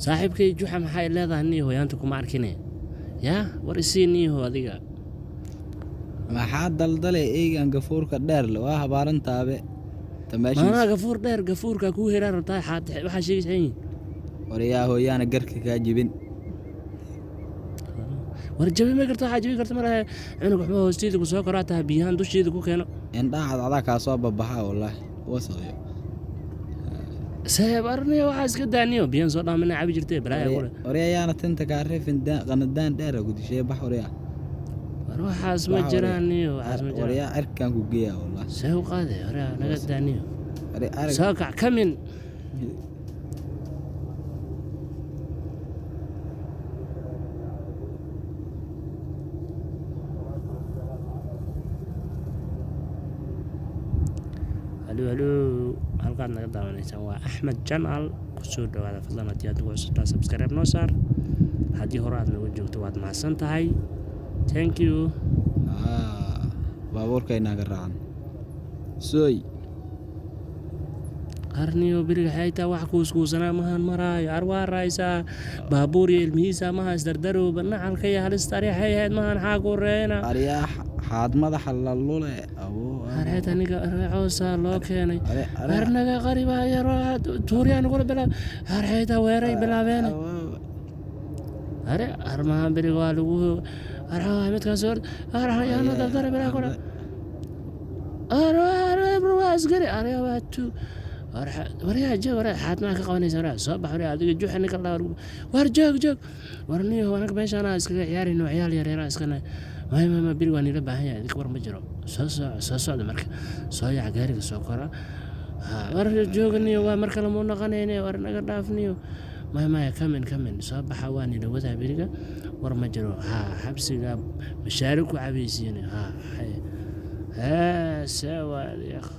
saaxiibkay juxa maxay leedahay niyo yaanta kuma arkine yaa war isiiniyo adiga maxaa daldalay eegan gafuurka dheer waa habaaran taabe maana gafuur dheer gafuurka ku heerar rabtaa waxa sheegaysan wariyaa hooyana garka ka jibin war jabi ma kartaa xajibi kartaa mara cunug waxba hoosteeda ku soo koraata biyahan dusheeda ku keeno indhaha cad ka soo babaxa wallahi wasaqyo سيبرني وحاس كدانيو بين صودا من عبي جرتي بلا يقول وريا انا تنت كعرف قندان دير قد شي بح وريا روح اسمه جرانيو اسمه جرانيو وريا اركان كوجيا والله سو قاده وريا نقدانيو ساقع كمن الو الو halkaad naga daawanaysaan waa Axmed Channel kusoo dhawaada fadlan haddii aad ugu cusubtaa subscribe noo saar haddii hore aad nagu joogto waad mahadsan tahay thank you baabuurkayna ga raacan sooy qarniyo biriga hayta wax kuuskuusana mahan maraayo arwaa raaysa baabuur iyo ilmihiisa maha isdardaro banacalka iyo halista ariixayd mahan xaagu reena ariyax حاد مدح اللولة أبو هرحت أنا عوسى الله كيني هرنا قريبا يا راد توري أنا أقول بلا هرحت ويري بلا بين هري هرما بريوالو هرها متكسر هرها يا أنا دفتر بلا كلا هرها برواز قري هرها واتو هرها وريها جو وريها حات معك قواني سرا صباح وريها هذيك جو حنك الله ورجاك جاك ورني هو أنا كبيش أنا أسكت عيالي إنه عيالي يا ريرا أسكنا ما بيروا أني لبها هي ذيك ور مجرى ساسع المركب صايع جاري السكرة ور جوجني ومركب لما نغنيني ور نقدافني ما كمن صباح حواني لو ذا بيرجع ور مجرى حبس جاب مشارك وعبيسيني ها سوا يا أخ